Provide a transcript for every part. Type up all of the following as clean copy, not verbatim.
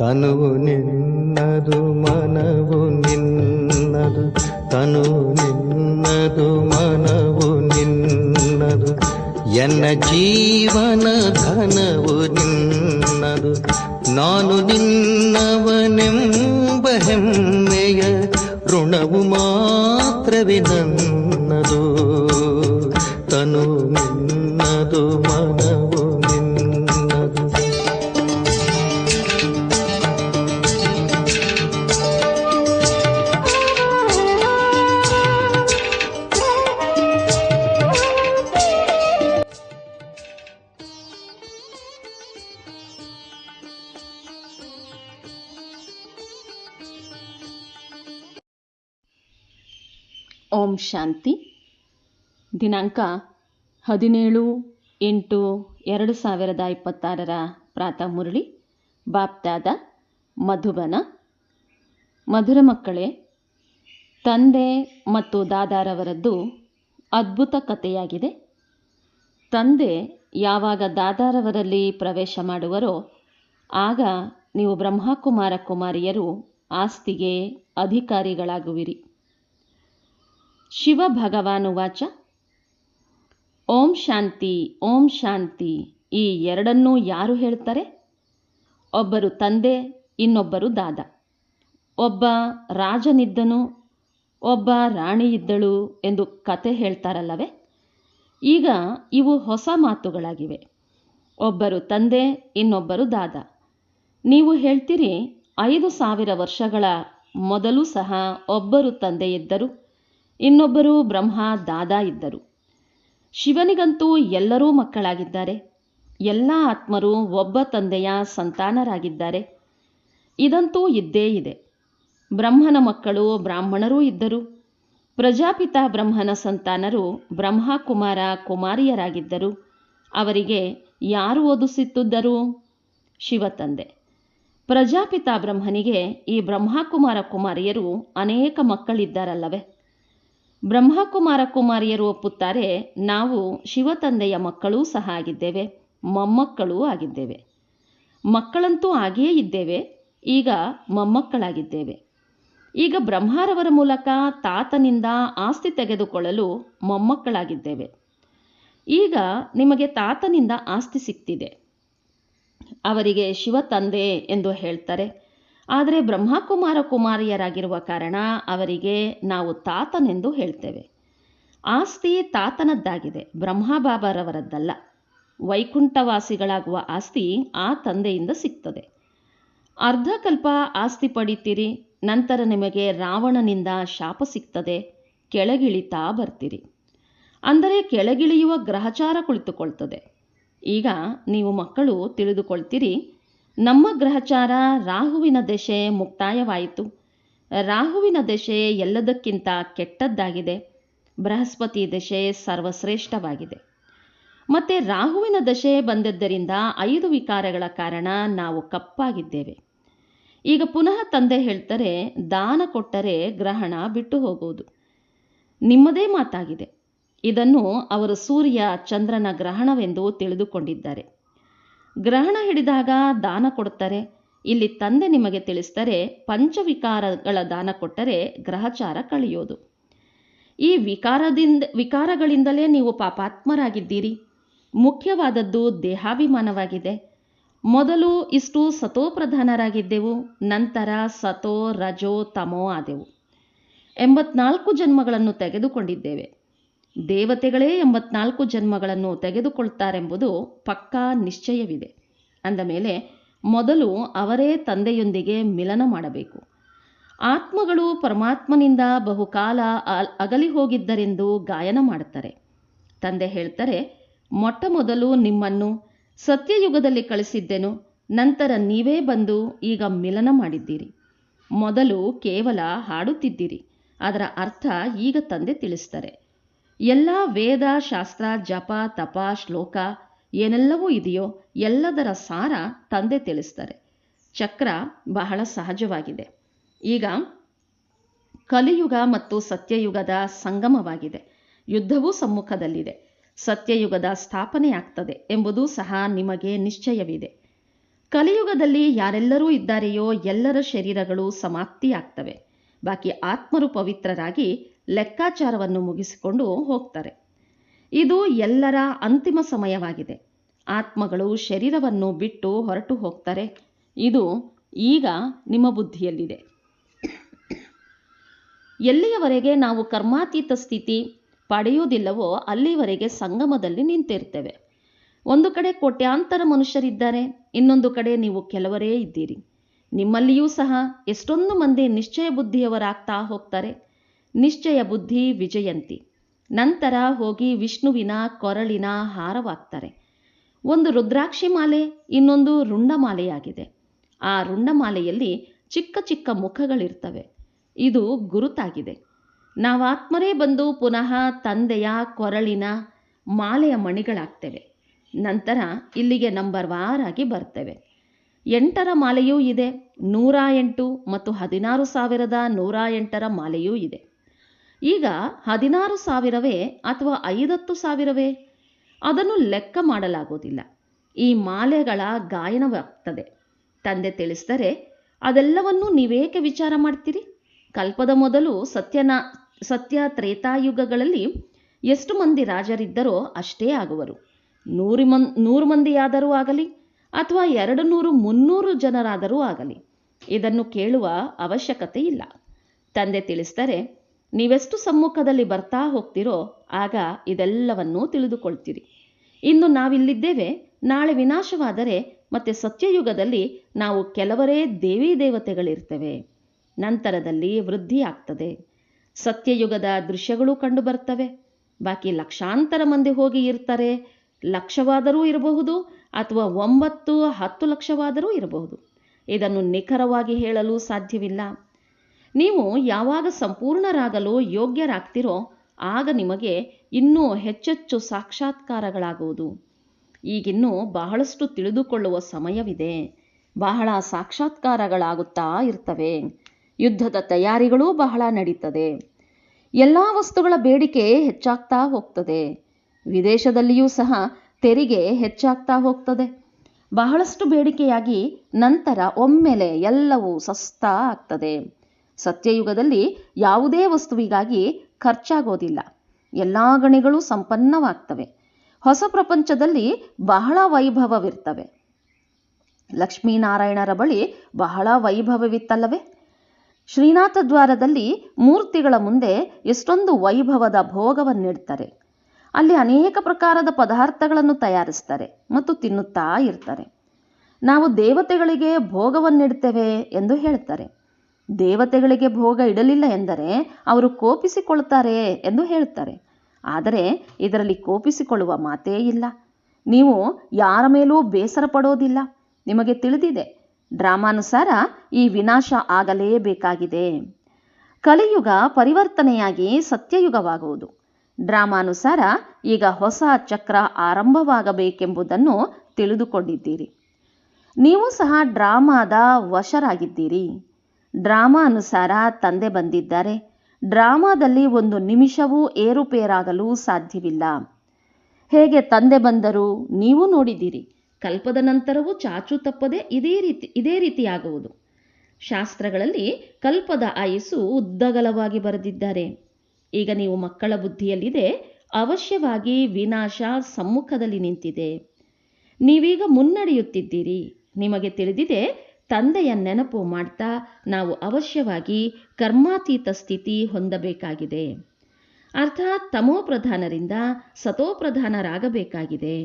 ತನುವು ನಿನ್ನದು ಮನವು ನಿನ್ನದು, ತನುವು ನಿನ್ನದು ಮನವು ನಿನ್ನದು, ಎನ್ನ ಜೀವನ ಧನವು ನಿನ್ನದು. ನಾನು ನಿನ್ನವನೆಂಬ ಹೆಮ್ಮೆಯ ಋಣವು ಮಾತ್ರವೇ ನನ್ನದು. ತನು ನಿನ್ನದು ಮನವು ನಿನ್ನದು. ಓಂ ಶಾಂತಿ. ದಿನಾಂಕ 17/8/2026 ಪ್ರಾತಃ ಮುರಳಿ. ಬಾಪ್ದಾದ ಮಧುಬನ. ಮಧುರ ಮಕ್ಕಳೇ, ತಂದೆ ಮತ್ತು ದಾದಾರವರದ್ದು ಅದ್ಭುತ ಕಥೆಯಾಗಿದೆ. ತಂದೆ ಯಾವಾಗ ದಾದಾರವರಲ್ಲಿ ಪ್ರವೇಶ ಮಾಡುವರೋ ಆಗ ನೀವು ಬ್ರಹ್ಮಕುಮಾರ ಕುಮಾರಿಯರು ಆಸ್ತಿಗೆ ಅಧಿಕಾರಿಗಳಾಗುವಿರಿ. ಶಿವ ಭಗವಾನುವಾಚ: ಓಂ ಶಾಂತಿ ಓಂ ಶಾಂತಿ. ಈ ಎರಡನ್ನೂ ಯಾರು ಹೇಳ್ತಾರೆ? ಒಬ್ಬರು ತಂದೆ, ಇನ್ನೊಬ್ಬರು ದಾದ. ಒಬ್ಬ ರಾಜನಿದ್ದನು, ಒಬ್ಬ ರಾಣಿ ಇದ್ದಳು ಎಂದು ಕತೆ ಹೇಳ್ತಾರಲ್ಲವೇ. ಈಗ ಇವು ಹೊಸ ಮಾತುಗಳಾಗಿವೆ. ಒಬ್ಬರು ತಂದೆ, ಇನ್ನೊಬ್ಬರು ದಾದ. ನೀವು ಹೇಳ್ತೀರಿ 5000 ವರ್ಷಗಳ ಮೊದಲು ಸಹ ಒಬ್ಬರು ತಂದೆ ಇದ್ದರು, ಇನ್ನೊಬ್ಬರು ಬ್ರಹ್ಮ ದಾದಾ ಇದ್ದರು. ಶಿವನಿಗಂತೂ ಎಲ್ಲರೂ ಮಕ್ಕಳಾಗಿದ್ದಾರೆ. ಎಲ್ಲ ಆತ್ಮರು ಒಬ್ಬ ತಂದೆಯ ಸಂತಾನರಾಗಿದ್ದಾರೆ. ಇದಂತೂ ಇದ್ದೇ ಇದೆ. ಬ್ರಹ್ಮನ ಮಕ್ಕಳು ಬ್ರಾಹ್ಮಣರೂ ಇದ್ದರು. ಪ್ರಜಾಪಿತ ಬ್ರಹ್ಮನ ಸಂತಾನರು ಬ್ರಹ್ಮಕುಮಾರ ಕುಮಾರಿಯರಾಗಿದ್ದರು. ಅವರಿಗೆ ಯಾರು ಓದಿಸುತ್ತಿದ್ದರು? ಶಿವ ತಂದೆ. ಪ್ರಜಾಪಿತ ಬ್ರಹ್ಮನಿಗೆ ಈ ಬ್ರಹ್ಮಕುಮಾರ ಕುಮಾರಿಯರು ಅನೇಕ ಮಕ್ಕಳಿದ್ದಾರಲ್ಲವೇ. ಬ್ರಹ್ಮಕುಮಾರ ಕುಮಾರಿಯರು ಒಪ್ಪುತ್ತಾರೆ, ನಾವು ಶಿವ ತಂದೆಯ ಮಕ್ಕಳೂ ಸಹ ಆಗಿದ್ದೇವೆ, ಮೊಮ್ಮಕ್ಕಳೂ ಆಗಿದ್ದೇವೆ. ಮಕ್ಕಳಂತೂ ಆಗಿಯೇ ಇದ್ದೇವೆ, ಈಗ ಮೊಮ್ಮಕ್ಕಳಾಗಿದ್ದೇವೆ. ಈಗ ಬ್ರಹ್ಮರವರ ಮೂಲಕ ತಾತನಿಂದ ಆಸ್ತಿ ತೆಗೆದುಕೊಳ್ಳಲು ಮೊಮ್ಮಕ್ಕಳಾಗಿದ್ದೇವೆ. ಈಗ ನಿಮಗೆ ತಾತನಿಂದ ಆಸ್ತಿ ಸಿಗ್ತಿದೆ. ಅವರಿಗೆ ಶಿವ ತಂದೆ ಎಂದು ಹೇಳ್ತಾರೆ. ಆದರೆ ಬ್ರಹ್ಮಕುಮಾರ ಕುಮಾರಿಯರಾಗಿರುವ ಕಾರಣ ಅವರಿಗೆ ನಾವು ತಾತನೆಂದು ಹೇಳ್ತೇವೆ. ಆಸ್ತಿ ತಾತನದ್ದಾಗಿದೆ, ಬ್ರಹ್ಮಬಾಬರವರದ್ದಲ್ಲ. ವೈಕುಂಠವಾಸಿಗಳಾಗುವ ಆಸ್ತಿ ಆ ತಂದೆಯಿಂದ ಸಿಗ್ತದೆ. ಅರ್ಧಕಲ್ಪ ಆಸ್ತಿ ಪಡಿತೀರಿ, ನಂತರ ನಿಮಗೆ ರಾವಣನಿಂದ ಶಾಪ ಸಿಗ್ತದೆ, ಕೆಳಗಿಳಿತಾ ಬರ್ತೀರಿ. ಅಂದರೆ ಕೆಳಗಿಳಿಯುವ ಗ್ರಹಚಾರ ಕುಳಿತುಕೊಳ್ತದೆ. ಈಗ ನೀವು ಮಕ್ಕಳು ತಿಳಿದುಕೊಳ್ತೀರಿ, ನಮ್ಮ ಗ್ರಹಚಾರ ರಾಹುವಿನ ದಶೆ ಮುಕ್ತಾಯವಾಯಿತು. ರಾಹುವಿನ ದಶೆ ಎಲ್ಲದಕ್ಕಿಂತ ಕೆಟ್ಟದ್ದಾಗಿದೆ. ಬೃಹಸ್ಪತಿ ದಶೆ ಸರ್ವಶ್ರೇಷ್ಠವಾಗಿದೆ. ಮತ್ತು ರಾಹುವಿನ ದಶೆ ಬಂದದ್ದರಿಂದ 5 ವಿಕಾರಗಳ ಕಾರಣ ನಾವು ಕಪ್ಪಾಗಿದ್ದೇವೆ. ಈಗ ಪುನಃ ತಂದೆ ಹೇಳ್ತಾರೆ, ದಾನ ಕೊಟ್ಟರೆ ಗ್ರಹಣ ಬಿಟ್ಟು ಹೋಗುವುದು. ನಿಮ್ಮದೇ ಮಾತಾಗಿದೆ. ಇದನ್ನು ಅವರು ಸೂರ್ಯ ಚಂದ್ರನ ಗ್ರಹಣವೆಂದು ತಿಳಿದುಕೊಂಡಿದ್ದಾರೆ. ಗ್ರಹಣ ಹಿಡಿದಾಗ ದಾನ ಕೊಡ್ತಾರೆ. ಇಲ್ಲಿ ತಂದೆ ನಿಮಗೆ ತಿಳಿಸ್ತಾರೆ, ಪಂಚವಿಕಾರಗಳ ದಾನ ಕೊಟ್ಟರೆ ಗ್ರಹಚಾರ ಕಳೆಯೋದು. ಈ ವಿಕಾರಗಳಿಂದಲೇ ನೀವು ಪಾಪಾತ್ಮರಾಗಿದ್ದೀರಿ. ಮುಖ್ಯವಾದದ್ದು ದೇಹಾಭಿಮಾನವಾಗಿದೆ. ಮೊದಲು ಇಷ್ಟು ಸತೋಪ್ರಧಾನರಾಗಿದ್ದೆವು, ನಂತರ ಸತೋ ರಜೋ ತಮೋ ಆದೆವು. 84 ಜನ್ಮಗಳನ್ನು ತೆಗೆದುಕೊಂಡಿದ್ದೇವೆ. ದೇವತೆಗಳೇ 84 ಜನ್ಮಗಳನ್ನು ತೆಗೆದುಕೊಳ್ತಾರೆಂಬುದು ಪಕ್ಕಾ ನಿಶ್ಚಯವಿದೆ. ಅಂದಮೇಲೆ ಮೊದಲು ಅವರೇ ತಂದೆಯೊಂದಿಗೆ ಮಿಲನ ಮಾಡಬೇಕು. ಆತ್ಮಗಳು ಪರಮಾತ್ಮನಿಂದ ಬಹುಕಾಲ ಅಗಲಿ ಹೋಗಿದ್ದರೆಂದು ಗಾಯನ ಮಾಡುತ್ತಾರೆ. ತಂದೆ ಹೇಳ್ತಾರೆ, ಮೊಟ್ಟ ಮೊದಲು ನಿಮ್ಮನ್ನು ಸತ್ಯಯುಗದಲ್ಲಿ ಕಳಿಸಿದ್ದೆನು, ನಂತರ ನೀವೇ ಬಂದು ಈಗ ಮಿಲನ ಮಾಡಿದ್ದೀರಿ. ಮೊದಲು ಕೇವಲ ಹಾಡುತ್ತಿದ್ದೀರಿ, ಅದರ ಅರ್ಥ ಈಗ ತಂದೆ ತಿಳಿಸ್ತಾರೆ. ಎಲ್ಲ ವೇದ ಶಾಸ್ತ್ರ ಜಪ ತಪ ಶ್ಲೋಕ ಏನೆಲ್ಲವೂ ಇದೆಯೋ ಎಲ್ಲದರ ಸಾರ ತಂದೆ ತಿಳಿಸ್ತಾರೆ. ಚಕ್ರ ಬಹಳ ಸಹಜವಾಗಿದೆ. ಈಗ ಕಲಿಯುಗ ಮತ್ತು ಸತ್ಯಯುಗದ ಸಂಗಮವಾಗಿದೆ. ಯುದ್ಧವೂ ಸಮ್ಮುಖದಲ್ಲಿದೆ. ಸತ್ಯಯುಗದ ಸ್ಥಾಪನೆ ಆಗ್ತದೆ ಎಂಬುದೂ ಸಹ ನಿಮಗೆ ನಿಶ್ಚಯವಿದೆ. ಕಲಿಯುಗದಲ್ಲಿ ಯಾರೆಲ್ಲರೂ ಇದ್ದಾರೆಯೋ ಎಲ್ಲರ ಶರೀರಗಳು ಸಮಾಪ್ತಿಯಾಗ್ತವೆ. ಬಾಕಿ ಆತ್ಮರು ಪವಿತ್ರರಾಗಿ ಲೆಕ್ಕಾಚಾರವನ್ನು ಮುಗಿಸಿಕೊಂಡು ಹೋಗ್ತಾರೆ. ಇದು ಎಲ್ಲರ ಅಂತಿಮ ಸಮಯವಾಗಿದೆ. ಆತ್ಮಗಳು ಶರೀರವನ್ನು ಬಿಟ್ಟು ಹೊರಟು ಹೋಗ್ತಾರೆ. ಇದು ಈಗ ನಿಮ್ಮ ಬುದ್ಧಿಯಲ್ಲಿದೆ. ಎಲ್ಲಿಯವರೆಗೆ ನಾವು ಕರ್ಮಾತೀತ ಸ್ಥಿತಿ ಪಡೆಯುವುದಿಲ್ಲವೋ ಅಲ್ಲಿವರೆಗೆ ಸಂಗಮದಲ್ಲಿ ನಿಂತಿರ್ತೇವೆ. ಒಂದು ಕಡೆ ಕೋಟ್ಯಾಂತರ ಮನುಷ್ಯರಿದ್ದಾರೆ, ಇನ್ನೊಂದು ಕಡೆ ನೀವು ಕೆಲವರೇ ಇದ್ದೀರಿ. ನಿಮ್ಮಲ್ಲಿಯೂ ಸಹ ಎಷ್ಟೊಂದು ಮಂದಿ ನಿಶ್ಚಯ ಬುದ್ಧಿಯವರಾಗ್ತಾ ಹೋಗ್ತಾರೆ. ನಿಶ್ಚಯ ಬುದ್ಧಿ ವಿಜಯಂತಿ. ನಂತರ ಹೋಗಿ ವಿಷ್ಣುವಿನ ಕೊರಳಿನ ಹಾರವಾಗ್ತಾರೆ. ಒಂದು ರುದ್ರಾಕ್ಷಿ ಮಾಲೆ, ಇನ್ನೊಂದು ರುಂಡಮಾಲೆಯಾಗಿದೆ. ಆ ರುಂಡಮಾಲೆಯಲ್ಲಿ ಚಿಕ್ಕ ಚಿಕ್ಕ ಮುಖಗಳಿರ್ತವೆ. ಇದು ಗುರುತಾಗಿದೆ. ನಾವಾತ್ಮರೇ ಬಂದು ಪುನಃ ತಂದೆಯ ಕೊರಳಿನ ಮಾಲೆಯ ಮಣಿಗಳಾಗ್ತೇವೆ. ನಂತರ ಇಲ್ಲಿಗೆ ನಂಬರ್ ವಾರಾಗಿ ಬರ್ತೇವೆ. 8ರ ಮಾಲೆಯೂ ಇದೆ, 108 ಮತ್ತು 16,108ರ ಮಾಲೆಯೂ ಇದೆ. ಈಗ 16,000ವೇ ಅಥವಾ 50,000ವೇ ಅದನ್ನು ಲೆಕ್ಕ ಮಾಡಲಾಗುವುದಿಲ್ಲ. ಈ ಮಾಲೆಗಳ ಗಾಯನವಾಗ್ತದೆ. ತಂದೆ ತಿಳಿಸಿದರೆ, ಅದೆಲ್ಲವನ್ನೂ ನೀವೇಕೆ ವಿಚಾರ ಮಾಡ್ತೀರಿ? ಕಲ್ಪದ ಮೊದಲು ಸತ್ಯ ತ್ರೇತಾಯುಗಗಳಲ್ಲಿ ಎಷ್ಟು ಮಂದಿ ರಾಜರಿದ್ದರೋ ಅಷ್ಟೇ ಆಗುವರು. 100 ಮಂದಿಯಾದರೂ ಆಗಲಿ ಅಥವಾ 200, 300 ಜನರಾದರೂ ಆಗಲಿ, ಇದನ್ನು ಕೇಳುವ ಅವಶ್ಯಕತೆ ಇಲ್ಲ. ತಂದೆ ತಿಳಿಸಿದರೆ, ನೀವೆಷ್ಟು ಸಮ್ಮುಖದಲ್ಲಿ ಬರ್ತಾ ಹೋಗ್ತಿರೋ ಆಗ ಇದೆಲ್ಲವನ್ನೂ ತಿಳಿದುಕೊಳ್ತೀರಿ. ಇಂದು ನಾವಿಲ್ಲಿದ್ದೇವೆ, ನಾಳೆ ವಿನಾಶವಾದರೆ ಮತ್ತೆ ಸತ್ಯಯುಗದಲ್ಲಿ ನಾವು ಕೆಲವರೇ ದೇವಿ ದೇವತೆಗಳಿರ್ತೇವೆ. ನಂತರದಲ್ಲಿ ವೃದ್ಧಿ ಆಗ್ತದೆ. ಸತ್ಯಯುಗದ ದೃಶ್ಯಗಳು ಕಂಡು ಬರ್ತವೆ. ಬಾಕಿ ಲಕ್ಷಾಂತರ ಮಂದಿ ಹೋಗಿ ಇರ್ತಾರೆ. ಲಕ್ಷವಾದರೂ ಇರಬಹುದು ಅಥವಾ 9-10 ಲಕ್ಷವಾದರೂ ಇರಬಹುದು. ಇದನ್ನು ನಿಖರವಾಗಿ ಹೇಳಲು ಸಾಧ್ಯವಿಲ್ಲ. ನೀವು ಯಾವಾಗ ಸಂಪೂರ್ಣರಾಗಲು ಯೋಗ್ಯರಾಗ್ತಿರೋ ಆಗ ನಿಮಗೆ ಇನ್ನೂ ಹೆಚ್ಚೆಚ್ಚು ಸಾಕ್ಷಾತ್ಕಾರಗಳಾಗುವುದು. ಈಗಿನ್ನೂ ಬಹಳಷ್ಟು ತಿಳಿದುಕೊಳ್ಳುವ ಸಮಯವಿದೆ. ಬಹಳ ಸಾಕ್ಷಾತ್ಕಾರಗಳಾಗುತ್ತಾ ಇರ್ತವೆ. ಯುದ್ಧದ ತಯಾರಿಗಳೂ ಬಹಳ ನಡೀತದೆ. ಎಲ್ಲ ವಸ್ತುಗಳ ಬೇಡಿಕೆ ಹೆಚ್ಚಾಗ್ತಾ ಹೋಗ್ತದೆ. ವಿದೇಶದಲ್ಲಿಯೂ ಸಹ ತೆರಿಗೆ ಹೆಚ್ಚಾಗ್ತಾ ಹೋಗ್ತದೆ. ಬಹಳಷ್ಟು ಬೇಡಿಕೆಯಾಗಿ ನಂತರ ಒಮ್ಮೆಲೆ ಎಲ್ಲವೂ ಸಸ್ತಾ ಆಗ್ತದೆ. ಸತ್ಯಯುಗದಲ್ಲಿ ಯಾವುದೇ ವಸ್ತುವಿಗಾಗಿ ಖರ್ಚಾಗೋದಿಲ್ಲ. ಎಲ್ಲ ಗಣಿಗಳು ಸಂಪನ್ನವಾಗ್ತವೆ. ಹೊಸ ಪ್ರಪಂಚದಲ್ಲಿ ಬಹಳ ವೈಭವವಿರ್ತವೆ. ಲಕ್ಷ್ಮೀನಾರಾಯಣರ ಬಳಿ ಬಹಳ ವೈಭವವಿತ್ತಲ್ಲವೇ? ಶ್ರೀನಾಥ ದ್ವಾರದಲ್ಲಿ ಮೂರ್ತಿಗಳ ಮುಂದೆ ಎಷ್ಟೊಂದು ವೈಭವದ ಭೋಗವನ್ನಿಡ್ತಾರೆ. ಅಲ್ಲಿ ಅನೇಕ ಪ್ರಕಾರದ ಪದಾರ್ಥಗಳನ್ನು ತಯಾರಿಸ್ತಾರೆ ಮತ್ತು ತಿನ್ನುತ್ತಾ ಇರ್ತಾರೆ. ನಾವು ದೇವತೆಗಳಿಗೆ ಭೋಗವನ್ನಿಡ್ತೇವೆ ಎಂದು ಹೇಳ್ತಾರೆ. ದೇವತೆಗಳಿಗೆ ಭೋಗ ಇಡಲಿಲ್ಲ ಎಂದರೆ ಅವರು ಕೋಪಿಸಿಕೊಳ್ತಾರೆ ಎಂದು ಹೇಳ್ತಾರೆ. ಆದರೆ ಇದರಲ್ಲಿ ಕೋಪಿಸಿಕೊಳ್ಳುವ ಮಾತೇ ಇಲ್ಲ. ನೀವು ಯಾರ ಮೇಲೂ ಬೇಸರ ಪಡೋದಿಲ್ಲ. ನಿಮಗೆ ತಿಳಿದಿದೆ, ಡ್ರಾಮಾನುಸಾರ ಈ ವಿನಾಶ ಆಗಲೇಬೇಕಾಗಿದೆ. ಕಲಿಯುಗ ಪರಿವರ್ತನೆಯಾಗಿ ಸತ್ಯಯುಗವಾಗುವುದು. ಡ್ರಾಮಾನುಸಾರ ಈಗ ಹೊಸ ಚಕ್ರ ಆರಂಭವಾಗಬೇಕೆಂಬುದನ್ನು ತಿಳಿದುಕೊಂಡಿದ್ದೀರಿ. ನೀವು ಸಹ ಡ್ರಾಮಾದ ವಶರಾಗಿದ್ದೀರಿ. ಡ್ರಾಮಾ ಅನುಸಾರ ತಂದೆ ಬಂದಿದ್ದಾರೆ. ಡ್ರಾಮಾದಲ್ಲಿ ಒಂದು ನಿಮಿಷವೂ ಏರುಪೇರಾಗಲು ಸಾಧ್ಯವಿಲ್ಲ. ಹೇಗೆ ತಂದೆ ಬಂದರೂ ನೀವು ನೋಡಿದ್ದೀರಿ. ಕಲ್ಪದ ನಂತರವೂ ಚಾಚು ತಪ್ಪದೆ ಇದೇ ರೀತಿಯಾಗುವುದು. ಶಾಸ್ತ್ರಗಳಲ್ಲಿ ಕಲ್ಪದ ಆಯುಸ್ಸು ಉದ್ದಗಲವಾಗಿ ಬರೆದಿದ್ದಾರೆ. ಈಗ ನೀವು ಮಕ್ಕಳ ಬುದ್ಧಿಯಲ್ಲಿದೆ, ಅವಶ್ಯವಾಗಿ ವಿನಾಶ ಸಮ್ಮುಖದಲ್ಲಿ ನಿಂತಿದೆ. ನೀವೀಗ ಮುನ್ನಡೆಯುತ್ತಿದ್ದೀರಿ. ನಿಮಗೆ ತಿಳಿದಿದೆ, ತಂದೆಯ ನೆನಪು ಮಾಡ್ತಾ ನಾವು ಅವಶ್ಯವಾಗಿ ಕರ್ಮಾತೀತ ಸ್ಥಿತಿ ಹೊಂದಬೇಕಾಗಿದೆ. ಅರ್ಥಾತ್ ತಮೋಪ್ರಧಾನರಿಂದ ಸತೋಪ್ರಧಾನರಾಗಬೇಕಾಗಿದೆ.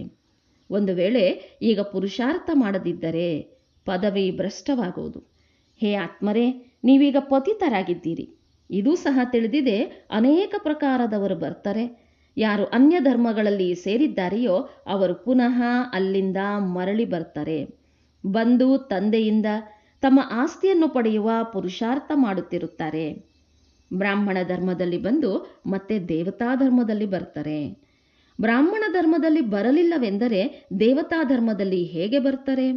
ಒಂದು ವೇಳೆ ಈಗ ಪುರುಷಾರ್ಥ ಮಾಡದಿದ್ದರೆ ಪದವಿ ಭ್ರಷ್ಟವಾಗುವುದು. ಹೇ ಆತ್ಮರೇ, ನೀವೀಗ ಪತಿತರಾಗಿದ್ದೀರಿ. ಇದೂ ಸಹ ತಿಳಿದಿದೆ, ಅನೇಕ ಪ್ರಕಾರದವರು ಬರ್ತಾರೆ. ಯಾರು ಅನ್ಯ ಧರ್ಮಗಳಲ್ಲಿ ಸೇರಿದ್ದಾರೆಯೋ ಅವರು ಪುನಃ ಅಲ್ಲಿಂದ ಮರಳಿ ಬರ್ತಾರೆ. ಬಂದು ತಂದೆಯಿಂದ ತಮ್ಮ ಆಸ್ತಿಯನ್ನು ಪಡೆಯುವ ಪುರುಷಾರ್ಥ ಮಾಡುತ್ತಿರುತ್ತಾರೆ. ಬ್ರಾಹ್ಮಣ ಧರ್ಮದಲ್ಲಿ ಬಂದು ಮತ್ತೆ ದೇವತಾ ಧರ್ಮದಲ್ಲಿ ಬರ್ತಾರೆ. ಬ್ರಾಹ್ಮಣ ಧರ್ಮದಲ್ಲಿ ಬರಲಿಲ್ಲವೆಂದರೆ ದೇವತಾ ಧರ್ಮದಲ್ಲಿ ಹೇಗೆ ಬರ್ತಾರೆ?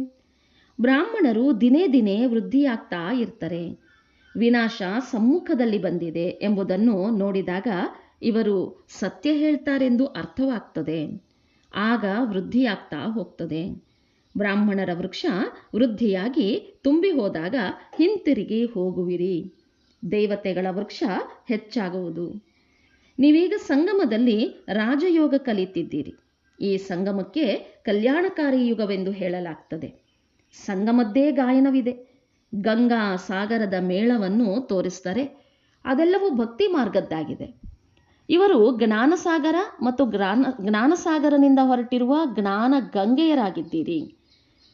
ಬ್ರಾಹ್ಮಣರು ದಿನೇ ದಿನೇ ವೃದ್ಧಿಯಾಗ್ತಾ ಇರ್ತಾರೆ. ವಿನಾಶ ಸಮ್ಮುಖದಲ್ಲಿ ಬಂದಿದೆ ಎಂಬುದನ್ನು ನೋಡಿದಾಗ ಇವರು ಸತ್ಯ ಹೇಳ್ತಾರೆಂದು ಅರ್ಥವಾಗ್ತದೆ. ಆಗ ವೃದ್ಧಿಯಾಗ್ತಾ ಹೋಗ್ತದೆ. ಬ್ರಾಹ್ಮಣರ ವೃಕ್ಷ ವೃದ್ಧಿಯಾಗಿ ತುಂಬಿ ಹೋದಾಗ ಹಿಂತಿರುಗಿ ಹೋಗುವಿರಿ. ದೇವತೆಗಳ ವೃಕ್ಷ ಹೆಚ್ಚಾಗುವುದು. ನೀವೀಗ ಸಂಗಮದಲ್ಲಿ ರಾಜಯೋಗ ಕಲಿತಿದ್ದೀರಿ. ಈ ಸಂಗಮಕ್ಕೆ ಕಲ್ಯಾಣಕಾರಿ ಯುಗವೆಂದು ಹೇಳಲಾಗ್ತದೆ. ಸಂಗಮದ್ದೇ ಗಾಯನವಿದೆ. ಗಂಗಾ ಸಾಗರದ ಮೇಳವನ್ನು ತೋರಿಸ್ತಾರೆ. ಅದೆಲ್ಲವೂ ಭಕ್ತಿ ಮಾರ್ಗದ್ದಾಗಿದೆ. ಇವರು ಜ್ಞಾನಸಾಗರ ಮತ್ತು ಜ್ಞಾನಸಾಗರನಿಂದ ಹೊರಟಿರುವ ಜ್ಞಾನ ಗಂಗೆಯರಾಗಿದ್ದೀರಿ.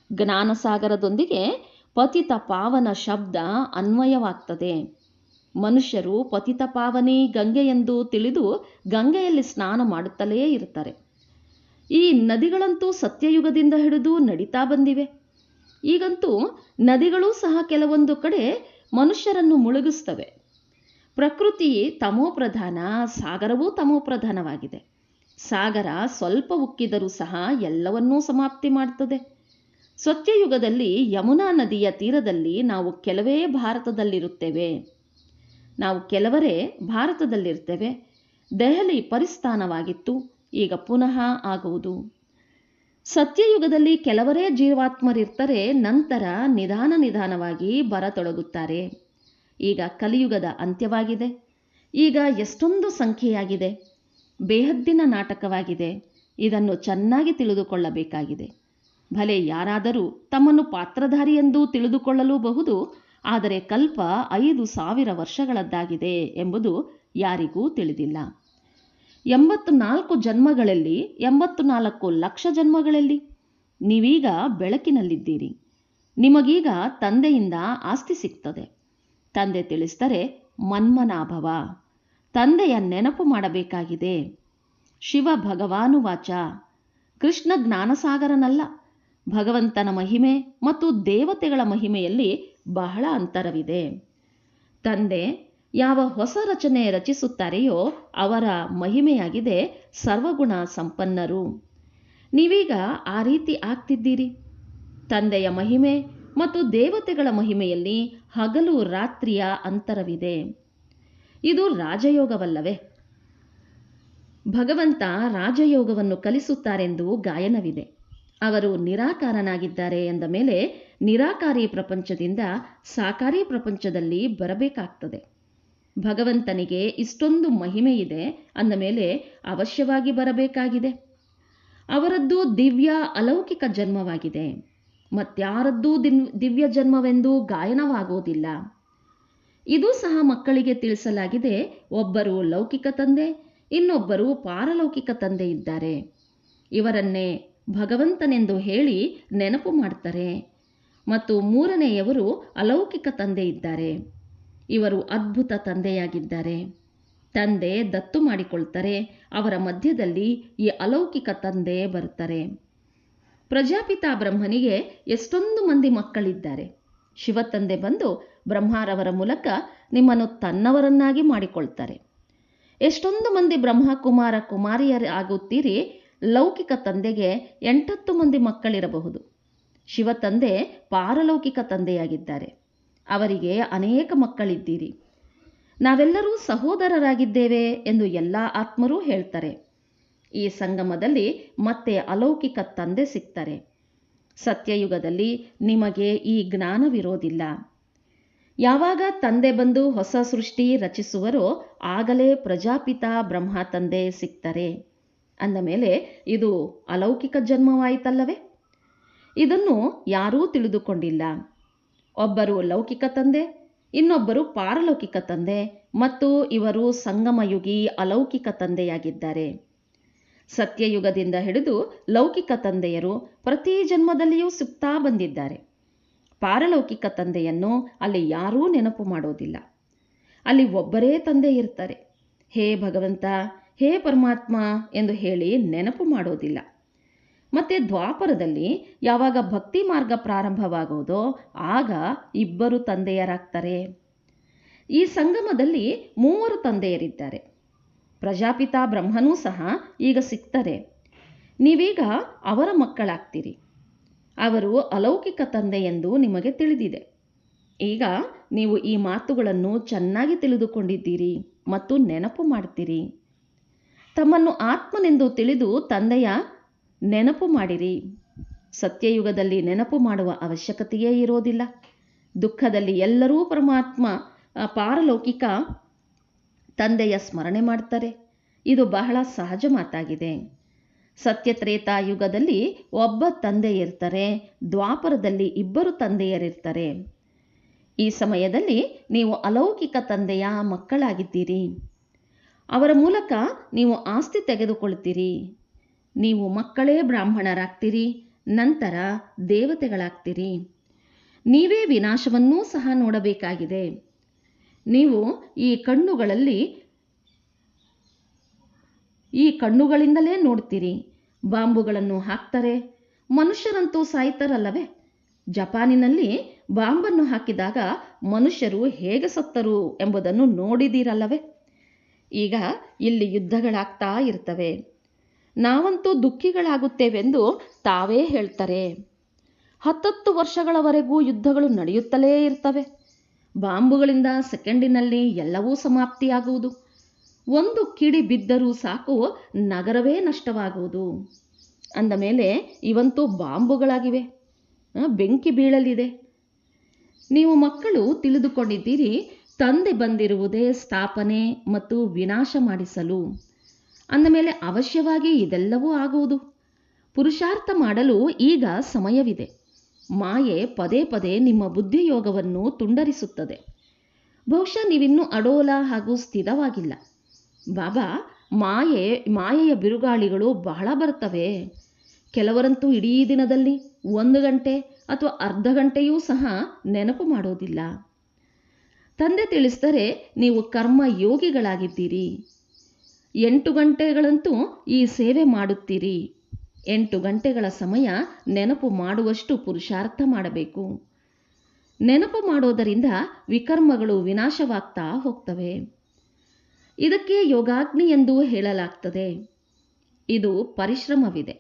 ಜ್ಞಾನಸಾಗರದೊಂದಿಗೆ ಪತಿತ ಪಾವನ ಶಬ್ದ ಅನ್ವಯವಾಗ್ತದೆ. ಮನುಷ್ಯರು ಪತಿತ ಪಾವನಿ ಗಂಗೆಯೆಂದು ತಿಳಿದು ಗಂಗೆಯಲ್ಲಿ ಸ್ನಾನ ಮಾಡುತ್ತಲೇ ಇರ್ತಾರೆ. ಈ ನದಿಗಳಂತೂ ಸತ್ಯಯುಗದಿಂದ ಹಿಡಿದು ನಡೀತಾ ಬಂದಿವೆ. ಈಗಂತೂ ನದಿಗಳೂ ಸಹ ಕೆಲವೊಂದು ಕಡೆ ಮನುಷ್ಯರನ್ನು ಮುಳುಗಿಸ್ತವೆ. ಪ್ರಕೃತಿ ತಮೋಪ್ರಧಾನ, ಸಾಗರವೂ ತಮೋಪ್ರಧಾನವಾಗಿದೆ. ಸಾಗರ ಸ್ವಲ್ಪ ಉಕ್ಕಿದರೂ ಸಹ ಎಲ್ಲವನ್ನೂ ಸಮಾಪ್ತಿ ಮಾಡ್ತದೆ. ಸತ್ಯಯುಗದಲ್ಲಿ ಯಮುನಾ ನದಿಯ ತೀರದಲ್ಲಿ ನಾವು ಕೆಲವರೇ ಭಾರತದಲ್ಲಿರ್ತೇವೆ. ದೆಹಲಿ ಪರಿಸ್ಥಾನವಾಗಿತ್ತು, ಈಗ ಪುನಃ ಆಗುವುದು. ಸತ್ಯಯುಗದಲ್ಲಿ ಕೆಲವರೇ ಜೀವಾತ್ಮರಿರ್ತಾರೆ, ನಂತರ ನಿಧಾನವಾಗಿ ಬರತೊಡಗುತ್ತಾರೆ. ಈಗ ಕಲಿಯುಗದ ಅಂತ್ಯವಾಗಿದೆ. ಈಗ ಎಷ್ಟೊಂದು ಸಂಖ್ಯೆಯಾಗಿದೆ. ಬೇಹದ್ದಿನ ನಾಟಕವಾಗಿದೆ. ಇದನ್ನು ಚೆನ್ನಾಗಿ ತಿಳಿದುಕೊಳ್ಳಬೇಕಾಗಿದೆ. ಭಲೆ ಯಾರಾದರೂ ತಮ್ಮನ್ನು ಪಾತ್ರಧಾರಿ ಎಂದು ತಿಳಿದುಕೊಳ್ಳಲೂಬಹುದು. ಆದರೆ ಕಲ್ಪ 5,000 ವರ್ಷಗಳದ್ದಾಗಿದೆ ಎಂಬುದು ಯಾರಿಗೂ ತಿಳಿದಿಲ್ಲ. 84 ಜನ್ಮಗಳಲ್ಲಿ, 84 ಲಕ್ಷ ಜನ್ಮಗಳಲ್ಲಿ ನೀವೀಗ ಬೆಳಕಿನಲ್ಲಿದ್ದೀರಿ. ನಿಮಗೀಗ ತಂದೆಯಿಂದ ಆಸ್ತಿ ಸಿಗ್ತದೆ. ತಂದೆ ತಿಳಿಸ್ತಾರೆ, ಮನ್ಮನಾಭವ. ತಂದೆಯ ನೆನಪು ಮಾಡಬೇಕಾಗಿದೆ. ಶಿವ ಭಗವಾನುವಾಚ. ಕೃಷ್ಣ ಜ್ಞಾನಸಾಗರನಲ್ಲ. ಭಗವಂತನ ಮಹಿಮೆ ಮತ್ತು ದೇವತೆಗಳ ಮಹಿಮೆಯಲ್ಲಿ ಬಹಳ ಅಂತರವಿದೆ. ತಂದೆ ಯಾವ ಹೊಸ ರಚನೆ ರಚಿಸುತ್ತಾರೆಯೋ ಅವರ ಮಹಿಮೆಯಾಗಿದೆ ಸರ್ವಗುಣ ಸಂಪನ್ನರು. ನೀವೀಗ ಆ ರೀತಿ ಆಗ್ತಿದ್ದೀರಿ. ತಂದೆಯ ಮಹಿಮೆ ಮತ್ತು ದೇವತೆಗಳ ಮಹಿಮೆಯಲ್ಲಿ ಹಗಲು ರಾತ್ರಿಯ ಅಂತರವಿದೆ. ಇದು ರಾಜಯೋಗವಲ್ಲವೇ? ಭಗವಂತ ರಾಜಯೋಗವನ್ನು ಕಲಿಸುತ್ತಾರೆಂದು ಗಾಯನವಿದೆ. ಅವರು ನಿರಾಕಾರನಾಗಿದ್ದಾರೆ ಎಂದ ಮೇಲೆ ನಿರಾಕಾರಿ ಪ್ರಪಂಚದಿಂದ ಸಾಕಾರಿ ಪ್ರಪಂಚದಲ್ಲಿ ಬರಬೇಕಾಗ್ತದೆ. ಭಗವಂತನಿಗೆ ಇಷ್ಟೊಂದು ಮಹಿಮೆ ಇದೆ ಅಂದ ಮೇಲೆ ಅವಶ್ಯವಾಗಿ ಬರಬೇಕಾಗಿದೆ. ಅವರದ್ದು ದಿವ್ಯ ಅಲೌಕಿಕ ಜನ್ಮವಾಗಿದೆ. ಮತ್ಯಾರದ್ದೂ ದಿವ್ಯ ಜನ್ಮವೆಂದು ಗಾಯನವಾಗುವುದಿಲ್ಲ. ಇದು ಸಹ ಮಕ್ಕಳಿಗೆ ತಿಳಿಸಲಾಗಿದೆ. ಒಬ್ಬರು ಲೌಕಿಕ ತಂದೆ, ಇನ್ನೊಬ್ಬರು ಪಾರಲೌಕಿಕ ತಂದೆ ಇದ್ದಾರೆ. ಇವರನ್ನೇ ಭಗವಂತನೆಂದು ಹೇಳಿ ನೆನಪು ಮಾಡ್ತಾರೆ. ಮತ್ತು ಮೂರನೆಯವರು ಅಲೌಕಿಕ ತಂದೆ ಇದ್ದಾರೆ. ಇವರು ಅದ್ಭುತ ತಂದೆಯಾಗಿದ್ದಾರೆ. ತಂದೆ ದತ್ತು ಮಾಡಿಕೊಳ್ತಾರೆ. ಅವರ ಮಧ್ಯದಲ್ಲಿ ಈ ಅಲೌಕಿಕ ತಂದೆ ಬರ್ತಾರೆ. ಪ್ರಜಾಪಿತ ಬ್ರಹ್ಮನಿಗೆ ಎಷ್ಟೊಂದು ಮಂದಿ ಮಕ್ಕಳಿದ್ದಾರೆ. ಶಿವತಂದೆ ಬಂದು ಬ್ರಹ್ಮರವರ ಮೂಲಕ ನಿಮ್ಮನ್ನು ತನ್ನವರನ್ನಾಗಿ ಮಾಡಿಕೊಳ್ತಾರೆ. ಎಷ್ಟೊಂದು ಮಂದಿ ಬ್ರಹ್ಮಕುಮಾರ ಕುಮಾರಿಯರಾಗುತ್ತೀರಿ. ಲೌಕಿಕ ತಂದೆಗೆ 8-10 ಮಂದಿ ಮಕ್ಕಳಿರಬಹುದು. ಶಿವತಂದೆ ಪಾರಲೌಕಿಕ ತಂದೆಯಾಗಿದ್ದಾರೆ. ಅವರಿಗೆ ಅನೇಕ ಮಕ್ಕಳಿದ್ದೀರಿ. ನಾವೆಲ್ಲರೂ ಸಹೋದರರಾಗಿದ್ದೇವೆ ಎಂದು ಎಲ್ಲ ಆತ್ಮರೂ ಹೇಳ್ತಾರೆ. ಈ ಸಂಗಮದಲ್ಲಿ ಮತ್ತೆ ಅಲೌಕಿಕ ತಂದೆ ಸಿಗ್ತಾರೆ. ಸತ್ಯಯುಗದಲ್ಲಿ ನಿಮಗೆ ಈ ಜ್ಞಾನವಿರೋದಿಲ್ಲ. ಯಾವಾಗ ತಂದೆ ಬಂದು ಹೊಸ ಸೃಷ್ಟಿ ರಚಿಸುವರೋ ಆಗಲೇ ಪ್ರಜಾಪಿತ ಬ್ರಹ್ಮ ತಂದೆ ಸಿಗ್ತಾರೆ. ಅಂದ ಮೇಲೆ ಇದು ಅಲೌಕಿಕ ಜನ್ಮವಾಯಿತಲ್ಲವೇ? ಇದನ್ನು ಯಾರೂ ತಿಳಿದುಕೊಂಡಿಲ್ಲ. ಒಬ್ಬರು ಲೌಕಿಕ ತಂದೆ, ಇನ್ನೊಬ್ಬರು ಪಾರಲೌಕಿಕ ತಂದೆ ಮತ್ತು ಇವರು ಸಂಗಮಯುಗಿ ಅಲೌಕಿಕ ತಂದೆಯಾಗಿದ್ದಾರೆ. ಸತ್ಯಯುಗದಿಂದ ಹಿಡಿದು ಲೌಕಿಕ ತಂದೆಯರು ಪ್ರತಿ ಜನ್ಮದಲ್ಲಿಯೂ ಸಿಗ್ತಾ ಬಂದಿದ್ದಾರೆ. ಪಾರಲೌಕಿಕ ತಂದೆಯನ್ನು ಅಲ್ಲಿ ಯಾರೂ ನೆನಪು ಮಾಡೋದಿಲ್ಲ. ಅಲ್ಲಿ ಒಬ್ಬರೇ ತಂದೆ ಇರ್ತಾರೆ. ಹೇ ಭಗವಂತ, ಹೇ ಪರಮಾತ್ಮ ಎಂದು ಹೇಳಿ ನೆನಪು ಮಾಡೋದಿಲ್ಲ. ಮತ್ತೆ ದ್ವಾಪರದಲ್ಲಿ ಯಾವಾಗ ಭಕ್ತಿ ಮಾರ್ಗ ಪ್ರಾರಂಭವಾಗುವುದೋ ಆಗ ಇಬ್ಬರು ತಂದೆಯರಾಗ್ತಾರೆ. ಈ ಸಂಗಮದಲ್ಲಿ 3 ತಂದೆಯರಿದ್ದಾರೆ. ಪ್ರಜಾಪಿತ ಬ್ರಹ್ಮನೂ ಸಹ ಈಗ ಸಿಗ್ತಾರೆ. ನೀವೀಗ ಅವರ ಮಕ್ಕಳಾಗ್ತೀರಿ. ಅವರು ಅಲೌಕಿಕ ತಂದೆ ಎಂದು ನಿಮಗೆ ತಿಳಿದಿದೆ. ಈಗ ನೀವು ಈ ಮಾತುಗಳನ್ನು ಚೆನ್ನಾಗಿ ತಿಳಿದುಕೊಂಡಿದ್ದೀರಿ ಮತ್ತು ನೆನಪು ಮಾಡ್ತೀರಿ. ತಮ್ಮನ್ನು ಆತ್ಮನೆಂದು ತಿಳಿದು ತಂದೆಯ ನೆನಪು ಮಾಡಿರಿ. ಸತ್ಯಯುಗದಲ್ಲಿ ನೆನಪು ಮಾಡುವ ಅವಶ್ಯಕತೆಯೇ ಇರೋದಿಲ್ಲ. ದುಃಖದಲ್ಲಿ ಎಲ್ಲರೂ ಪರಮಾತ್ಮ ಪಾರಲೌಕಿಕ ತಂದೆಯ ಸ್ಮರಣೆ ಮಾಡ್ತಾರೆ. ಇದು ಬಹಳ ಸಹಜ ಮಾತಾಗಿದೆ. ಸತ್ಯತ್ರೇತಾಯುಗದಲ್ಲಿ ಒಬ್ಬ ತಂದೆ ಇರ್ತಾರೆ, ದ್ವಾಪರದಲ್ಲಿ ಇಬ್ಬರು ತಂದೆಯರಿರ್ತಾರೆ. ಈ ಸಮಯದಲ್ಲಿ ನೀವು ಅಲೌಕಿಕ ತಂದೆಯ ಮಕ್ಕಳಾಗಿದ್ದೀರಿ. ಅವರ ಮೂಲಕ ನೀವು ಆಸ್ತಿ ತೆಗೆದುಕೊಳ್ತೀರಿ. ನೀವು ಮಕ್ಕಳೇ ಬ್ರಾಹ್ಮಣರಾಗ್ತೀರಿ, ನಂತರ ದೇವತೆಗಳಾಗ್ತೀರಿ. ನೀವೇ ವಿನಾಶವನ್ನೂ ಸಹ ನೋಡಬೇಕಾಗಿದೆ. ನೀವು ಈ ಕಣ್ಣುಗಳಿಂದಲೇ ನೋಡ್ತೀರಿ. ಬಾಂಬುಗಳನ್ನು ಹಾಕ್ತಾರೆ, ಮನುಷ್ಯರಂತೂ ಸಾಯ್ತಾರಲ್ಲವೇ? ಜಪಾನಿನಲ್ಲಿ ಬಾಂಬನ್ನು ಹಾಕಿದಾಗ ಮನುಷ್ಯರು ಹೇಗೆ ಸತ್ತರು ಎಂಬುದನ್ನು ನೋಡಿದಿರಲ್ಲವೇ? ಈಗ ಇಲ್ಲಿ ಯುದ್ಧಗಳಾಗ್ತಾ ಇರ್ತವೆ. ನಾವಂತೂ ದುಃಖಿಗಳಾಗುತ್ತೇವೆಂದು ತಾವೇ ಹೇಳ್ತಾರೆ. 10 ವರ್ಷಗಳವರೆಗೂ ಯುದ್ಧಗಳು ನಡೆಯುತ್ತಲೇ ಇರ್ತವೆ. ಬಾಂಬುಗಳಿಂದ ಸೆಕೆಂಡಿನಲ್ಲಿ ಎಲ್ಲವೂ ಸಮಾಪ್ತಿಯಾಗುವುದು. ಒಂದು ಕಿಡಿ ಬಿದ್ದರೂ ಸಾಕು, ನಗರವೇ ನಷ್ಟವಾಗುವುದು. ಅಂದ ಮೇಲೆ ಇವಂತೂ ಬಾಂಬುಗಳಾಗಿವೆ, ಬೆಂಕಿ ಬೀಳಲಿದೆ. ನೀವು ಮಕ್ಕಳು ತಿಳಿದುಕೊಂಡಿದ್ದೀರಿ, ತಂದೆ ಬಂದಿರುವುದೇ ಸ್ಥಾಪನೆ ಮತ್ತು ವಿನಾಶ ಮಾಡಿಸಲು. ಅಂದ ಮೇಲೆ ಅವಶ್ಯವಾಗಿ ಇದೆಲ್ಲವೂ ಆಗುವುದು. ಪುರುಷಾರ್ಥ ಮಾಡಲು ಈಗ ಸಮಯವಿದೆ. ಮಾಯೆ ಪದೇ ಪದೇ ನಿಮ್ಮ ಬುದ್ಧಿಯೋಗವನ್ನು ತುಂಡರಿಸುತ್ತದೆ. ಬಹುಶಃ ನೀವಿನ್ನೂ ಅಡೋಲ ಹಾಗೂ ಸ್ಥಿರವಾಗಿಲ್ಲ. ಬಾಬಾ, ಮಾಯೆಯ ಬಿರುಗಾಳಿಗಳು ಬಹಳ ಬರ್ತವೆ. ಕೆಲವರಂತೂ ಇಡೀ ದಿನದಲ್ಲಿ 1 ಗಂಟೆ ಅಥವಾ ಅರ್ಧ ಗಂಟೆಯೂ ಸಹ ನೆನಪು ಮಾಡೋದಿಲ್ಲ. ತಂದೆ ತಿಳಿಸ್ತಾರೆ, ನೀವು ಕರ್ಮ ಯೋಗಿಗಳಾಗಿದ್ದೀರಿ. 8 ಗಂಟೆಗಳಂತೂ ಈ ಸೇವೆ ಮಾಡುತ್ತೀರಿ. 8 ಗಂಟೆಗಳ ಸಮಯ ನೆನಪು ಮಾಡುವಷ್ಟು ಪುರುಷಾರ್ಥ ಮಾಡಬೇಕು. ನೆನಪು ಮಾಡೋದರಿಂದ ವಿಕರ್ಮಗಳು ವಿನಾಶವಾಗ್ತಾ ಹೋಗ್ತವೆ. ಇದಕ್ಕೆ ಯೋಗಾಗ್ನಿ ಎಂದು ಹೇಳಲಾಗ್ತದೆ. ಇದು ಪರಿಶ್ರಮವಿದೆ.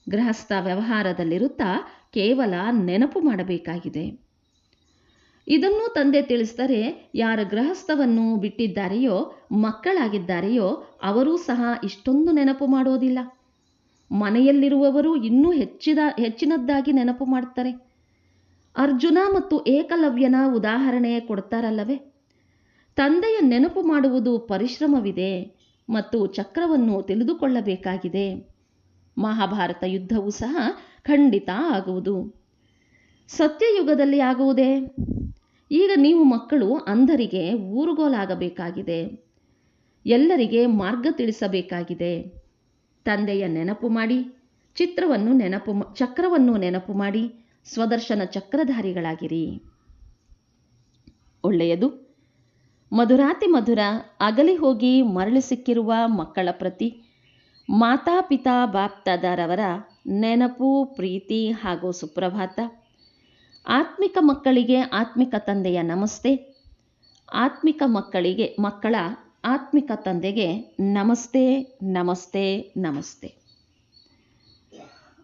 ಗೃಹಸ್ಥ ವ್ಯವಹಾರದಲ್ಲಿರುತ್ತಾ ಕೇವಲ ನೆನಪು ಮಾಡಬೇಕಾಗಿದೆ. ಇದನ್ನು ತಂದೆ ತಿಳಿಸ್ತಾರೆ, ಯಾರ ಗೃಹಸ್ಥವನ್ನು ಬಿಟ್ಟಿದ್ದಾರೆಯೋ, ಮಕ್ಕಳಾಗಿದ್ದಾರೆಯೋ ಅವರೂ ಸಹ ಇಷ್ಟೊಂದು ನೆನಪು ಮಾಡೋದಿಲ್ಲ. ಮನೆಯಲ್ಲಿರುವವರು ಇನ್ನೂ ಹೆಚ್ಚಿನದ್ದಾಗಿ ನೆನಪು ಮಾಡ್ತಾರೆ. ಅರ್ಜುನ ಮತ್ತು ಏಕಲವ್ಯನ ಉದಾಹರಣೆ ಕೊಡ್ತಾರಲ್ಲವೇ? ತಂದೆಯ ನೆನಪು ಮಾಡುವುದು ಪರಿಶ್ರಮವಿದೆ ಮತ್ತು ಚಕ್ರವನ್ನು ತಿಳಿದುಕೊಳ್ಳಬೇಕಾಗಿದೆ. ಮಹಾಭಾರತ ಯುದ್ಧವೂ ಸಹ ಖಂಡಿತ ಆಗುವುದು. ಸತ್ಯಯುಗದಲ್ಲಿ ಆಗುವುದೇ? ಈಗ ನೀವು ಮಕ್ಕಳು ಅಂಧರಿಗೆ ಊರುಗೋಲಾಗಬೇಕಾಗಿದೆ. ಎಲ್ಲರಿಗೆ ಮಾರ್ಗ ತಿಳಿಸಬೇಕಾಗಿದೆ. ತಂದೆಯ ನೆನಪು ಮಾಡಿ, ಚಕ್ರವನ್ನು ನೆನಪು ಮಾಡಿ ಸ್ವದರ್ಶನ ಚಕ್ರಧಾರಿಗಳಾಗಿರಿ. ಒಳ್ಳೆಯದು. ಮಧುರಾತಿ ಮಧುರ ಅಗಲಿ ಹೋಗಿ ಮರಳಿ ಸಿಕ್ಕಿರುವ ಮಕ್ಕಳ ಪ್ರತಿ ಮಾತಾಪಿತಾ ಬಾಪ್ದಾದಾರವರ ನೆನಪು, ಪ್ರೀತಿ ಹಾಗೂ ಸುಪ್ರಭಾತ. ಆತ್ಮಿಕ ಮಕ್ಕಳಿಗೆ ಆತ್ಮಿಕ ತಂದೆಯ ನಮಸ್ತೆ. ಆತ್ಮಿಕ ಮಕ್ಕಳ ಆತ್ಮಿಕ ತಂದೆಗೆ ನಮಸ್ತೆ, ನಮಸ್ತೆ, ನಮಸ್ತೆ.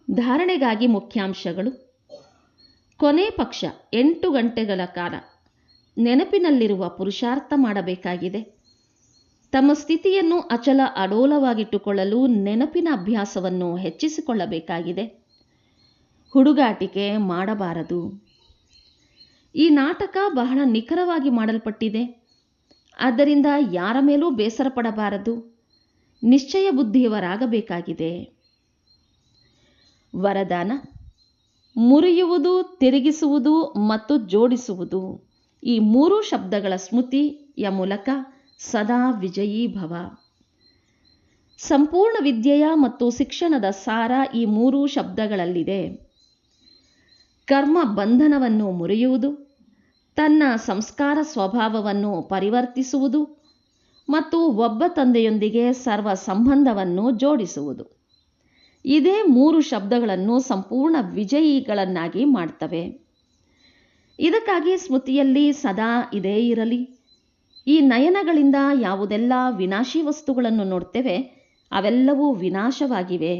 ಧಾರಣೆಗಾಗಿ ಮುಖ್ಯಾಂಶಗಳು. ಕೊನೆ ಪಕ್ಷ 8 ಗಂಟೆಗಳ ಕಾಲ ನೆನಪಿನಲ್ಲಿರುವ ಪುರುಷಾರ್ಥ ಮಾಡಬೇಕಾಗಿದೆ. ತಮ್ಮ ಸ್ಥಿತಿಯನ್ನು ಅಚಲ ಅಡೋಲವಾಗಿಟ್ಟುಕೊಳ್ಳಲು ನೆನಪಿನ ಅಭ್ಯಾಸವನ್ನು ಹೆಚ್ಚಿಸಿಕೊಳ್ಳಬೇಕಾಗಿದೆ. ಹುಡುಗಾಟಿಕೆ ಮಾಡಬಾರದು. ಈ ನಾಟಕ ಬಹಳ ನಿಖರವಾಗಿ ಮಾಡಲ್ಪಟ್ಟಿದೆ. ಆದ್ದರಿಂದ ಯಾರ ಮೇಲೂ ಬೇಸರ ಪಡಬಾರದು. ನಿಶ್ಚಯ ಬುದ್ಧಿಯವರಾಗಬೇಕಾಗಿದೆ. ವರದಾನ: ಮುರಿಯುವುದು, ತಿರುಗಿಸುವುದು ಮತ್ತು ಜೋಡಿಸುವುದು. ಈ 3 ಶಬ್ದಗಳ ಸ್ಮೃತಿಯ ಮೂಲಕ ಸದಾ ವಿಜಯೀ ಭವ. ಸಂಪೂರ್ಣ ವಿದ್ಯೆಯ ಮತ್ತು ಶಿಕ್ಷಣದ ಸಾರ ಈ 3 ಶಬ್ದಗಳಲ್ಲಿದೆ. ಕರ್ಮ ಬಂಧನವನ್ನು ಮುರಿಯುವುದು, ತನ್ನ ಸಂಸ್ಕಾರ ಸ್ವಭಾವವನ್ನು ಪರಿವರ್ತಿಸುವುದು ಮತ್ತು ಒಬ್ಬ ತಂದೆಯೊಂದಿಗೆ ಸರ್ವ ಸಂಬಂಧವನ್ನು ಜೋಡಿಸುವುದು. ಇದೇ 3 ಶಬ್ದಗಳನ್ನು ಸಂಪೂರ್ಣ ವಿಜಯಿಗಳನ್ನಾಗಿ ಮಾಡ್ತವೆ. ಇದಕ್ಕಾಗಿ ಸ್ಮೃತಿಯಲ್ಲಿ ಸದಾ ಇದೇ ಇರಲಿ. ಈ ನಯನಗಳಿಂದ ಯಾವುದೆಲ್ಲ ವಿನಾಶಿ ವಸ್ತುಗಳನ್ನು ನೋಡ್ತೇವೆ ಅವೆಲ್ಲವೂ ವಿನಾಶವಾಗಿವೆ.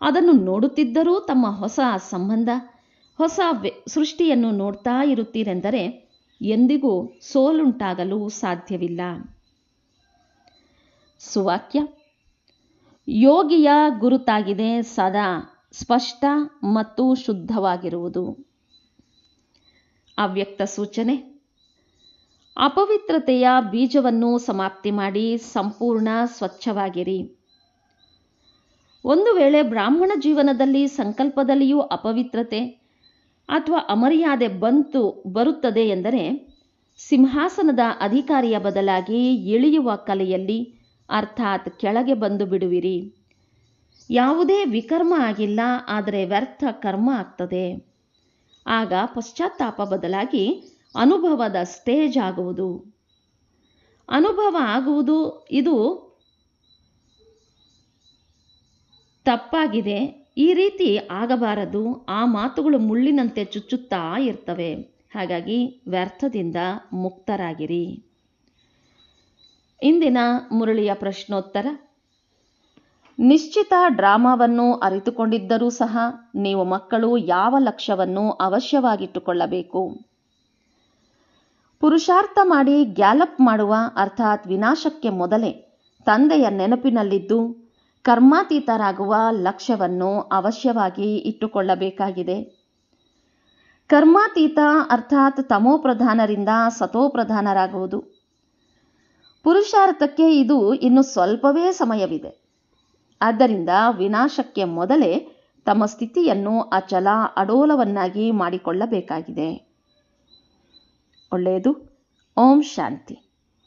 ಅದನ್ನು ನೋಡುತ್ತಿದ್ದರೂ ತಮ್ಮ ಹೊಸ ಸಂಬಂಧ, ಹೊಸ ಸೃಷ್ಟಿಯನ್ನು ನೋಡ್ತಾ ಇರುತ್ತೀರೆಂದರೆ ಎಂದಿಗೂ ಸೋಲುಂಟಾಗಲು ಸಾಧ್ಯವಿಲ್ಲ. ಸುವಾಕ್ಯ: ಯೋಗಿಯ ಗುರುತಾಗಿದೆ ಸದಾ ಸ್ಪಷ್ಟ ಮತ್ತು ಶುದ್ಧವಾಗಿರುವುದು. ಅವ್ಯಕ್ತ ಸೂಚನೆ: ಅಪವಿತ್ರತೆಯ ಬೀಜವನ್ನು ಸಮಾಪ್ತಿ ಮಾಡಿ ಸಂಪೂರ್ಣ ಸ್ವಚ್ಛವಾಗಿರಿ. ಒಂದು ವೇಳೆ ಬ್ರಾಹ್ಮಣ ಜೀವನದಲ್ಲಿ ಸಂಕಲ್ಪದಲ್ಲಿಯೂ ಅಪವಿತ್ರತೆ ಅಥವಾ ಅಮರ್ಯಾದೆ ಬರುತ್ತದೆ ಎಂದರೆ ಸಿಂಹಾಸನದ ಅಧಿಕಾರಿಯ ಬದಲಾಗಿ ಇಳಿಯುವ ಕಲೆಯಲ್ಲಿ ಅರ್ಥಾತ್ ಕೆಳಗೆ ಬಂದು ಬಿಡುವಿರಿ. ಯಾವುದೇ ವಿಕರ್ಮ ಆಗಿಲ್ಲ, ಆದರೆ ವ್ಯರ್ಥ ಕರ್ಮ ಆಗ್ತದೆ. ಆಗ ಪಶ್ಚಾತ್ತಾಪ ಬದಲಾಗಿ ಅನುಭವದ ಸ್ಟೇಜ್ ಆಗುವುದು. ಅನುಭವ ಆಗುವುದು ಇದು ತಪ್ಪಾಗಿದೆ, ಈ ರೀತಿ ಆಗಬಾರದು. ಆ ಮಾತುಗಳು ಮುಳ್ಳಿನಂತೆ ಚುಚ್ಚುತ್ತಾ ಇರ್ತವೆ. ಹಾಗಾಗಿ ವ್ಯರ್ಥದಿಂದ ಮುಕ್ತರಾಗಿರಿ. ಇಂದಿನ ಮುರಳಿಯ ಪ್ರಶ್ನೋತ್ತರ: ನಿಶ್ಚಿತ ಡ್ರಾಮಾವನ್ನು ಅರಿತುಕೊಂಡಿದ್ದರೂ ಸಹ ನೀವು ಮಕ್ಕಳು ಯಾವ ಲಕ್ಷ್ಯವನ್ನು ಅವಶ್ಯವಾಗಿಟ್ಟುಕೊಳ್ಳಬೇಕು? ಪುರುಷಾರ್ಥ ಮಾಡಿ ಗ್ಯಾಲಪ್ ಮಾಡುವ ಅರ್ಥಾತ್ ವಿನಾಶಕ್ಕೆ ಮೊದಲೇ ತಂದೆಯ ನೆನಪಿನಲ್ಲಿದ್ದು ಕರ್ಮಾತೀತರಾಗುವ ಲಕ್ಷ್ಯವನ್ನು ಅವಶ್ಯವಾಗಿ ಇಟ್ಟುಕೊಳ್ಳಬೇಕಾಗಿದೆ. ಕರ್ಮಾತೀತ ಅರ್ಥಾತ್ ತಮೋಪ್ರಧಾನರಿಂದ ಸತೋಪ್ರಧಾನರಾಗುವುದು. ಪುರುಷಾರ್ಥಕ್ಕೆ ಇದು ಇನ್ನು ಸ್ವಲ್ಪವೇ ಸಮಯವಿದೆ. ಆದ್ದರಿಂದ ವಿನಾಶಕ್ಕೆ ಮೊದಲೇ ತಮ್ಮ ಸ್ಥಿತಿಯನ್ನು ಅಚಲ ಅಡೋಲವನ್ನಾಗಿ ಮಾಡಿಕೊಳ್ಳಬೇಕಾಗಿದೆ. ಒಳ್ಳೆಯದು. ಓಂ ಶಾಂತಿ.